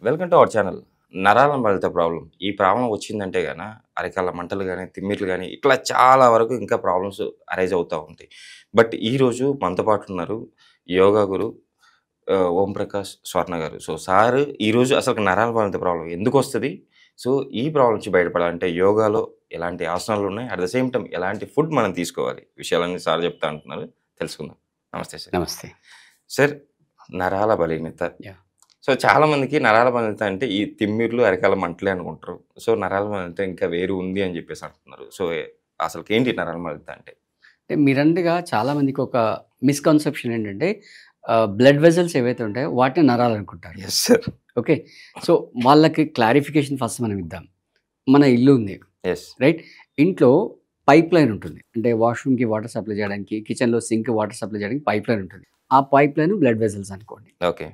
Welcome to our channel. నరాల మడత problem. ఈ ప్రాబ్లమ్ వచ్చిందంటే గాన అరికాళ్ళ మంటలు గాని, తిమ్మిర్లు గాని ఇట్లా చాలా వరకు ఇంకా ప్రాబ్లమ్స్ అరైజ్ అవుతా ఉంటాయి. బట్ ఈరోజు మనతో పాటు ఉన్నారు యోగా గురు ఓం ప్రకాష్ స్వర్ణ గారు. సో సార్ ఈరోజు అసలు నరాల మడత ప్రాబ్లమ్ ఎందుకొస్తది? సో ఈ ప్రాబ్లమ్ నుంచి బయటపడాలంటే యోగాలో ఎలాంటి ఆసనాలు ఉన్నాయి? అట్ ద సేమ్ టైమ్ ఎలాంటి ఫుడ్ మనం తీసుకోవాలి? విషయాలన్నీ సార్ చెప్తా అంటున్నారు. తెలుసుకుందాం. నమస్తే సార్. నమస్తే. సార్ నరాల బలహీనత. యాహ్! సో చాలా మందికి నరాల బలహీనత అంటే ఈ తిమ్మిర్లు, అరికాల మంటలే అనుకుంటారు. సో నరాల బలహీనత ఇంకా వేరు ఉంది అని చెప్పేసి అంటున్నారు. సో అసలుకేంటి నరాల బలహీనత అంటే? అంటే మీరన్నట్టుగా చాలా మందికి ఒక మిస్‌కన్సెప్షన్ ఏంటంటే బ్లడ్ వెసెల్స్ ఏవైతే ఉంటాయో వాటిని నరాలనుకుంటారు. Yes sir. ఓకే. సో వాళ్ళకి క్లారిఫికేషన్ ఫస్ట్ మనం ఇద్దాం. మన ఇల్లు ఉంది. యెస్. రైట్? ఇంట్లో పైప్ లైన్ ఉంటుంది. అంటే వాష్‌రూమ్‌కి వాటర్ సప్లై చేయడానికి, కిచెన్‌లో సింక్ వాటర్ సప్లై చేయడానికి పైప్ లైన్ ఉంటుంది. ఆ పైప్ లైన్ బ్లడ్ వెసెల్స్ అనుకోండి. ఓకే.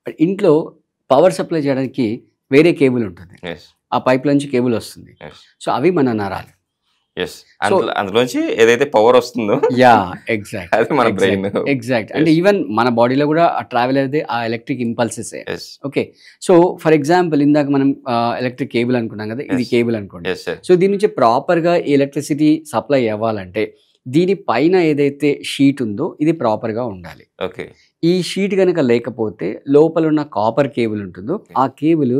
బట్ ఇంట్లో పవర్ సప్లై చేయడానికి వేరే కేబుల్ ఉంటుంది. యెస్. ఆ పైప్ లైన్ నుంచి కేబుల్ వస్తుంది. యెస్. సో అవి మన నరాలు. యెస్. అందులోంచి ఏదైతే పవర్ వస్తుందో యాహ్! ఎగ్జాక్ట్. అది మన బ్రెయిన్. ఎగ్జాక్ట్. అంటే ఈవెన్ మన బాడీలో కూడా ట్రావెల్ అయ్యేది ఆ ఎలక్ట్రిక్ ఇంపల్సెసే. Yes. Okay. So for example ఇందాక మనం ఎలక్ట్రిక్ కేబుల్ అనుకున్నాం కదా, ఇది Yes. కేబుల్ అనుకోండి. Yes sir. సో దీని నుంచి ప్రాపర్గా ఎలక్ట్రిసిటీ సప్లై అవ్వాలంటే దీని పైన ఏదైతే షీట్ ఉందో ఇది ప్రాపర్గా ఉండాలి. ఓకే. ఈ షీట్ కనుక లేకపోతే లోపల ఉన్న కాపర్ కేబుల్ ఉంటుందో Okay. ఆ కేబుల్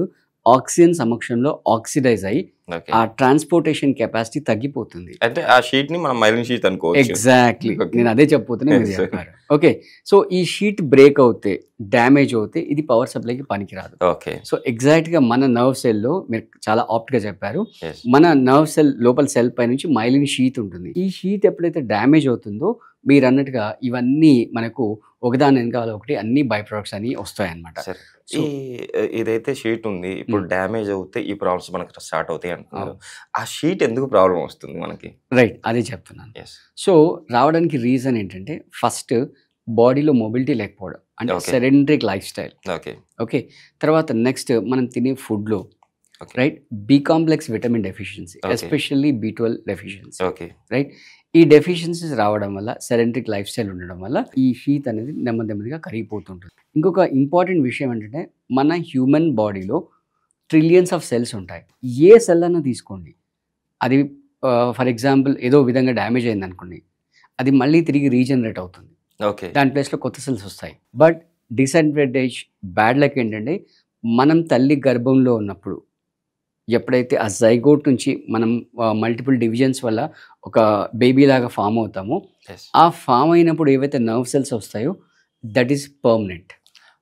ఆక్సిజన్ సమక్షంలో ఆక్సిడైజ్ అయ్యి ఓకే. ఆ ట్రాన్స్పోర్టేషన్ కెపాసిటీ తగ్గిపోతుంది. అంటే ఆ షీట్ ని మనం మైలిన్ షీట్ అనుకోవచ్చు. ఎగ్జాక్ట్లీ. Okay. నేను అదే చెప్పబోతున్నా, మీరు Yes. చెప్పారు. ఓకే. సో ఈ షీట్ బ్రేక్ అవుతే, డ్యామేజ్ అవుతే ఇది పవర్ సప్లైకి పనికిరాదు. ఓకే. సో ఎగ్జాక్ట్గా మన నర్వ్ సెల్లో మీరు చాలా ఆప్ట్గా చెప్పారు. యెస్. మన నర్వ్ సెల్ లోపల సెల్ పై నుంచి మైలిన్ షీట్ ఉంటుంది. ఈ షీట్ ఎప్పుడైతే డ్యామేజ్ అవుతుందో మీరు అన్నట్టుగా ఇవన్నీ మనకు ఒకదాని వెనకాల ఒకటి అన్ని బై ప్రొడక్ట్స్ అని వస్తాయి అన్నమాట. సరే. ఈ ఇదైతే షీట్ ఉంది. ఇప్పుడు డ్యామేజ్ అవుతే ఈ ప్రాబ్లమ్స్ మనకు స్టార్ట్ అవుతాయి అంటున్నారు. ఆ షీట్ ఎందుకు ప్రాబ్లం వస్తుంది మనకి? రైట్, అదే చెప్తున్నాను. ఎస్. సో రావడానికి రీజన్ ఏంటంటే ఫస్ట్ బాడీలో మొబిలిటీ లేకపోవడం, అంటే Okay. Sedentary life style. Okay. Okay. తర్వాత నెక్స్ట్ మనం తినే ఫుడ్లో Okay. Right B complex vitamin deficiency, Okay. Especially B12 deficiency. Okay. Right, ఈ డెఫిషియన్సీస్ రావడం వల్ల, సెడెంట్రిక్ లైఫ్ స్టైల్ ఉండడం వల్ల ఈ షీట్ అనేది నెమ్మదిగా కరిగిపోతుంటుంది. ఇంకొక ఇంపార్టెంట్ విషయం ఏంటంటే మన హ్యూమన్ బాడీలో ట్రిలియన్స్ ఆఫ్ సెల్స్ ఉంటాయి. ఏ సెల్ అన్నా తీసుకోండి, అది ఫర్ ఎగ్జాంపుల్ ఏదో విధంగా డ్యామేజ్ అయింది అనుకోండి, అది మళ్ళీ తిరిగి రీజనరేట్ అవుతుంది. ఓకే. దాని ప్లేస్లో కొత్త సెల్స్ వస్తాయి. బట్ డిసడ్వాంటేజ్, బ్యాడ్ లక్ ఏంటంటే మనం తల్లి గర్భంలో ఉన్నప్పుడు ఎప్పుడైతే ఆ జైగోట్ నుంచి మనం మల్టిపుల్ డివిజన్స్ వల్ల ఒక బేబీ లాగా ఫామ్ అవుతామో, ఎస్. ఆ ఫామ్ అయినప్పుడు ఏవైతే నర్వ్ సెల్స్ వస్తాయో that is permanent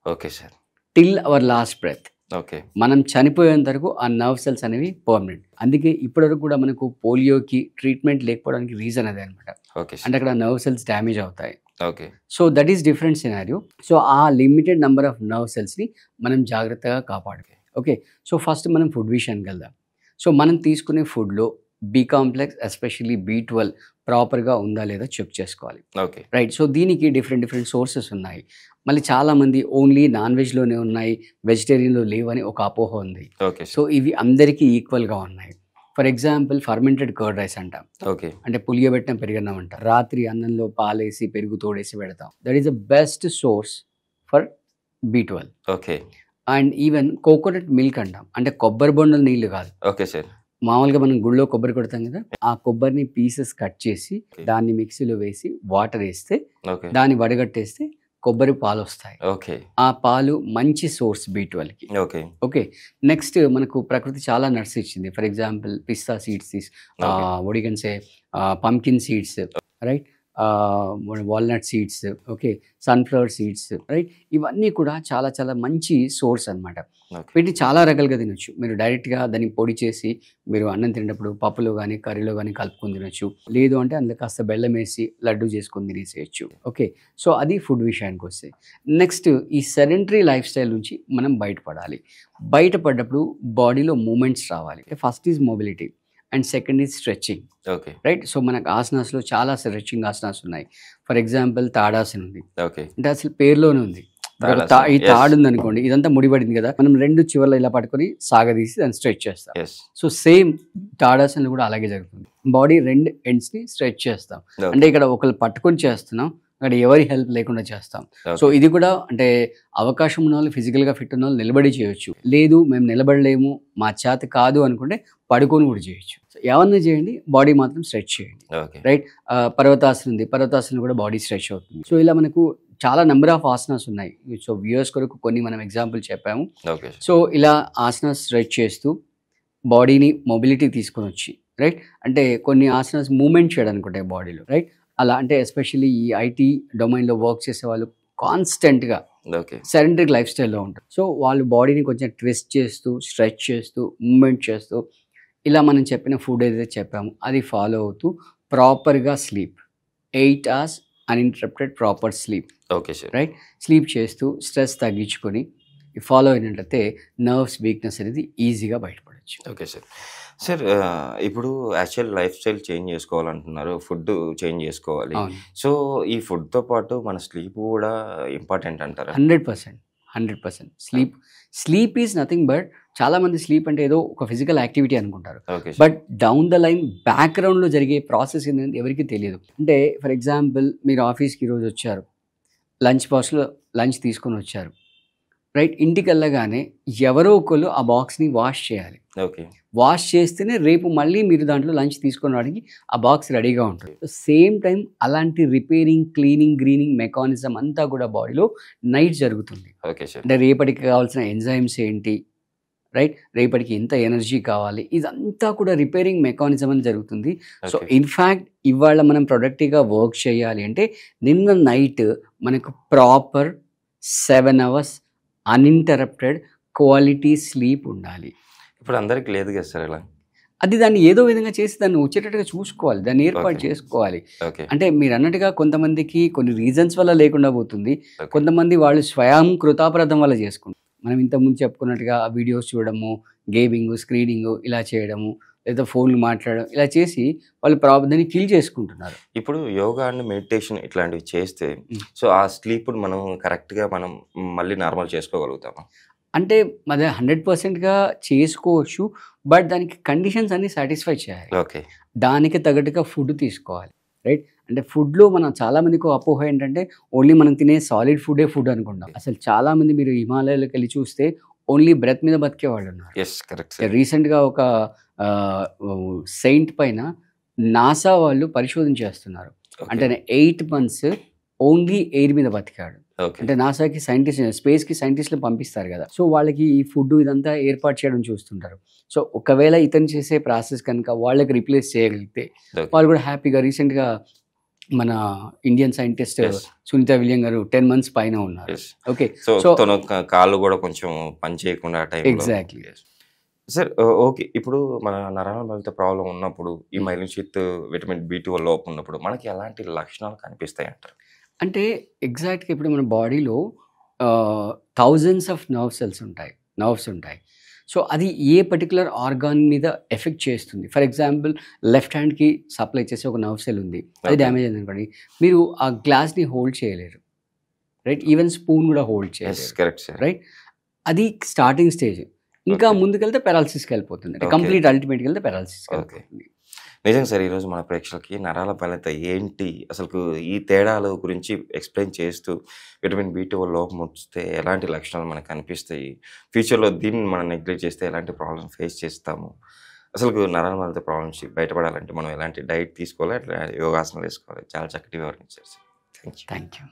okay sir. Till our last breath. Okay. మనం చనిపోయేంత వరకు ఆ నర్వ్ సెల్స్ అనేవి పర్మనెంట్. అందుకే ఇప్పటివరకు కూడా మనకు పోలియోకి ట్రీట్మెంట్ లేకపోవడానికి రీజన్ అదే అనమాట. Okay sir. అంటే అక్కడ నర్వ్ సెల్స్ డ్యామేజ్ అవుతాయి. Okay. So that is different scenario. So ఆ లిమిటెడ్ నెంబర్ ఆఫ్ నర్వ్ సెల్స్ని మనం జాగ్రత్తగా కాపాడుకోవాలి. ఓకే. సో ఫస్ట్ మనం ఫుడ్ విషయానికి వెళ్దాం. సో మనం తీసుకునే ఫుడ్లో బి కాంప్లెక్స్, ఎస్పెషల్లీ B12 ప్రాపర్గా ఉందా లేదా చెక్ చేసుకోవాలి. ఓకే. రైట్. సో దీనికి డిఫరెంట్ సోర్సెస్ ఉన్నాయి. మళ్ళీ చాలామంది ఓన్లీ నాన్ వెజ్లోనే ఉన్నాయి, వెజిటేరియన్లో లేవని ఒక అపోహ ఉంది. ఓకే. సో ఇవి అందరికీ ఈక్వల్గా ఉన్నాయి. For example fermented curd rice అంటాం, ఓకే. అంటే పులియబెట్టిన పెరుగన్నం అంటాం. రాత్రి అన్నంలో పాలేసి పెరుగు తోడేసి పెడతాం. That is the best source for B12. Okay. And even coconut milk అంటాం, అంటే కొబ్బరి బొండల నీళ్ళు కాదు. Okay sir. మామూలుగా మనం గుళ్ళో కొబ్బరి కొడతాం కదా, ఆ కొబ్బరిని పీసెస్ కట్ చేసి Okay. దాన్ని మిక్సీలో వేసి వాటర్ వేస్తే ఓకే. దాన్ని వడగట్టేస్తే కొబ్బరి పాలు వస్తాయి. ఓకే. ఆ పాలు మంచి సోర్స్ B12కి. ఓకే. ఓకే. నెక్స్ట్ మనకు ప్రకృతి చాలా నట్స్ ఇచ్చింది. ఫర్ ఎగ్జాంపుల్ పిస్తా సీడ్స్, Okay. ఒడిగన్సే pumpkin seeds, right, walnut seeds, okay, sunflower seeds, right. ఇవన్నీ కూడా చాలా చాలా మంచి సోర్స్ అనమాట. ఓకే. వీటిని చాలా రకాలుగా తినొచ్చు. మీరు డైరెక్ట్గా దాన్ని పొడి చేసి మీరు అన్నం తినేటప్పుడు పప్పులో కానీ కర్రీలో కానీ కలుపుకొని తినొచ్చు. లేదు అంటే అందులో కాస్త బెల్లం వేసి లడ్డు చేసుకొని తినేసేయచ్చు. ఓకే. సో అది ఫుడ్ విషయానికి వస్తే నెక్స్ట్ ఈ సెడెంటరీ లైఫ్ స్టైల్ నుంచి మనం బయటపడాలి. బయటపడ్డప్పుడు బాడీలో మూమెంట్స్ రావాలి. First is mobility and second is stretching. Okay. Right. So మనకు ఆసనాస్లో చాలా స్ట్రెచ్చింగ్ ఆసనాస్ ఉన్నాయి. ఫర్ ఎగ్జాంపుల్ తాడాసన ఉంది, ఓకే. అంటే అసలు పేరులోనే ఉంది. తాడాసన, ఈ yes. తాడు ఉంది అనుకోండి, ఇదంతా ముడిపడింది కదా, మనం రెండు చివర్లో ఇలా పట్టుకొని సాగదీసి దాన్ని స్ట్రెచ్ చేస్తాం. ఎస్. సో సేమ్ తాడాసనలు కూడా అలాగే జరుగుతుంది. బాడీ రెండు ఎండ్స్ని స్ట్రెచ్ చేస్తాం. అంటే ఇక్కడ ఒకళ్ళు పట్టుకొని చేస్తున్నాం, అక్కడ ఎవరి హెల్ప్ లేకుండా చేస్తాం. సో ఇది కూడా అంటే అవకాశం ఉన్న వాళ్ళు, ఫిజికల్గా ఫిట్ ఉన్న వాళ్ళు నిలబడి చేయొచ్చు. లేదు మేము నిలబడలేము, మా చేత కాదు అనుకుంటే పడుకొని కూడా చేయొచ్చు. సో ఏమన్నా చేయండి, బాడీ మాత్రం స్ట్రెచ్ చేయండి. Okay right. పర్వతాసనం ఉంది, పర్వతాసనం కూడా బాడీ స్ట్రెచ్ అవుతుంది. సో ఇలా మనకు చాలా నెంబర్ ఆఫ్ ఆసనాస్ ఉన్నాయి. సో వ్యూయర్స్ కొరకు కొన్ని మనం ఎగ్జాంపుల్ చెప్పాము. ఓకే సో ఇలా ఆసనాస్ స్ట్రెచ్ చేస్తూ బాడీని మొబిలిటీ తీసుకొని వచ్చి, రైట్, అంటే కొన్ని ఆసనాస్ మూమెంట్ చేయడానికి ఉంటాయి బాడీలో, రైట్. అలా అంటే ఎస్పెషల్లీ ఈ ఐటీ డొమైన్లో వర్క్ చేసే వాళ్ళు కాన్స్టెంట్గా ఓకే సెడెంటరీ లైఫ్ స్టైల్లో ఉంటారు. సో వాళ్ళు బాడీని కొంచెం ట్విస్ట్ చేస్తూ, స్ట్రెచ్ చేస్తూ, మూమెంట్ చేస్తూ, ఇలా మనం చెప్పిన ఫుడ్ ఏదైతే చెప్పామో అది ఫాలో అవుతూ ప్రాపర్గా sleep, 8 hours uninterrupted proper sleep, okay sir right, sleep చేస్తూ స్ట్రెస్ తగ్గించుకొని ఫాలో అయినట్లయితే నర్వ్స్ వీక్నెస్ అనేది ఈజీగా బయటపడవచ్చు. Okay sir. సార్ ఇప్పుడు యాక్చువల్ లైఫ్ స్టైల్ చేంజ్ చేసుకోవాలంటున్నారు, ఫుడ్ చేంజ్ చేసుకోవాలి. అవును, సో ఈ ఫుడ్తో పాటు మన స్లీప్ కూడా ఇంపార్టెంట్ అంటారా? 100%. స్లీప్ ఈజ్ నథింగ్ బట్, చాలామంది స్లీప్ అంటే ఏదో ఒక ఫిజికల్ యాక్టివిటీ అనుకుంటారు. Okay but down the line బ్యాక్గ్రౌండ్లో జరిగే ప్రాసెస్ ఏంటంటే ఎవరికి తెలియదు. అంటే ఫర్ ఎగ్జాంపుల్ మీరు ఆఫీస్కి ఈరోజు వచ్చారు, లంచ్ బాక్స్లో లంచ్ తీసుకొని వచ్చారు, రైట్. ఇంటికి వెళ్ళగానే ఎవరో ఒకరు ఆ బాక్స్ని వాష్ చేయాలి. ఓకే వాష్ చేస్తేనే రేపు మళ్ళీ మీరు దాంట్లో లంచ్ తీసుకొని రావడానికి ఆ బాక్స్ రెడీగా ఉంటుంది. సేమ్ టైం అలాంటి రిపేరింగ్, క్లీనింగ్, గ్రీనింగ్ మెకానిజం అంతా కూడా బాడీలో నైట్ జరుగుతుంది. ఓకే సార్ అంటే రేపటికి కావాల్సిన ఎంజైమ్స్ ఏంటి, రైట్, రేపటికి ఎంత ఎనర్జీ కావాలి, ఇదంతా కూడా రిపేరింగ్ మెకానిజం అని జరుగుతుంది. సో ఓకే ఇన్ఫ్యాక్ట్ ఇవాళ మనం ప్రొడక్టివ్గా వర్క్ చేయాలి అంటే నిన్న నైట్ మనకు proper 7 hours uninterrupted quality sleep ఉండాలి. ఇప్పుడు అందరికి లేదు కదా సార్ ఇలా? అది దాన్ని ఏదో విధంగా చేసి దాన్ని వచ్చేటట్టుగా చూసుకోవాలి, దాన్ని ఏర్పాటు Okay. చేసుకోవాలి. ఓకే అంటే మీరు అన్నట్టుగా కొంతమందికి కొన్ని రీజన్స్ వల్ల లేకుండా పోతుంది, Okay. కొంతమంది వాళ్ళు స్వయం కృతాపరాధం వల్ల చేసుకుంటారు. మనం ఇంతకుముందు చెప్పుకున్నట్టుగా ఆ వీడియోస్ చూడడము, గేమింగ్, స్క్రీనింగ్ ఇలా చేయడము, లేదా ఫోన్లు మాట్లాడడం, ఇలా చేసి వాళ్ళు దాన్ని కిల్ చేసుకుంటున్నారు. ఇప్పుడు యోగా అండ్ మెడిటేషన్ ఇట్లాంటివి చేస్తే సో ఆ స్లీప్ మనం కరెక్ట్గా మనం మళ్ళీ నార్మల్ చేసుకోగలుగుతామా? అంటే మరి 100%గా చేసుకోవచ్చు, బట్ దానికి కండిషన్స్ అన్ని సాటిస్ఫై చేయాలి. ఓకే దానికి తగ్గట్టుగా ఫుడ్ తీసుకోవాలి, రైట్. అంటే ఫుడ్లో మనం చాలామందికి అపోహ ఏంటంటే ఓన్లీ మనం తినే సాలిడ్ ఫుడే ఫుడ్ అనుకుంటాం. అసలు చాలామంది మీరు హిమాలయాలకు వెళ్ళి చూస్తే ఓన్లీ బ్రెత్ మీద బతికే వాళ్ళు ఉన్నారు. Yes correct sir. రీసెంట్గా ఒక సెయింట్ పైన నాసా వాళ్ళు పరిశోధన చేస్తున్నారు. అంటే 8 months ఓన్లీ ఎయిర్ మీద బతికాడు. ఓకే అంటే నాసాకి సైంటిస్ట్, స్పేస్కి సైంటిస్టులు పంపిస్తారు కదా, సో వాళ్ళకి ఈ ఫుడ్ ఇదంతా ఏర్పాటు చేయడం చూస్తుంటారు. సో ఒకవేళ ఇతను చేసే ప్రాసెస్ కనుక వాళ్ళకి రిప్లేస్ చేయగలిగితే వాళ్ళు కూడా హ్యాపీగా. రీసెంట్గా మన Indian scientist Yes. Sunita William garu 10 months పైన ఉన్నారు. ఎస్. ఓకే, సో సో తన కాళ్ళు కూడా కొంచెం పని చేయకుండా టైం ఎగ్జాక్ట్లీ. సార్. ఓకే, ఇప్పుడు మన నరాల బలత ప్రాబ్లం ఉన్నప్పుడు ఈ మైలిన్ షీత్ విటమిన్ B12 లోపం ఉన్నప్పుడు మనకి ఎలాంటి లక్షణాలు కనిపిస్తాయి అంటారు? అంటే ఎగ్జాక్ట్గా ఇప్పుడు మన బాడీలో థౌజండ్స్ ఆఫ్ నర్వ్స్ ఉంటాయి. సో అది ఏ పర్టికులర్ ఆర్గాన్ మీద ఎఫెక్ట్ చేస్తుంది. ఫర్ ఎగ్జాంపుల్ లెఫ్ట్ హ్యాండ్కి సప్లై చేసే ఒక నర్వ్ సెల్ ఉంది, అది Okay. డ్యామేజ్ అయింది అనుకోండి, మీరు ఆ గ్లాస్ని హోల్డ్ చేయలేరు, రైట్. ఈవెన్ స్పూన్ కూడా హోల్డ్ ఎస్ చేయలేరు, కరెక్ట్ సార్. రైట్. అది స్టార్టింగ్ స్టేజ్. ఇంకా Okay. ముందుకెళ్తే పెరాలసిస్కి వెళ్ళిపోతుంది, అంటే Okay. కంప్లీట్ అల్టిమేట్కి వెళ్తే పెరాలసిస్కి Okay. వెళ్ళిపోతుంది. నిజంగా సార్, ఈరోజు మన ప్రేక్షకులకి నరాల బలత ఏంటి, అసలు ఈ తేడాల గురించి ఎక్స్ప్లెయిన్ చేస్తూ విటమిన్ B12 లోపం వస్తే ఎలాంటి లక్షణాలు మనకు కనిపిస్తాయి, ఫ్యూచర్లో దీన్ని మనం నెగ్లెక్ట్ చేస్తే ఎలాంటి ప్రాబ్లమ్స్ ఫేస్ చేస్తాము, అసలు నరాల బలత ప్రాబ్లమ్స్ బయటపడాలంటే మనం ఎలాంటి డైట్ తీసుకోవాలి, ఎట్లా యోగాసనాలు వేసుకోవాలి, చాలా చక్కటి వివరించారు sir. Thank you. Thank you.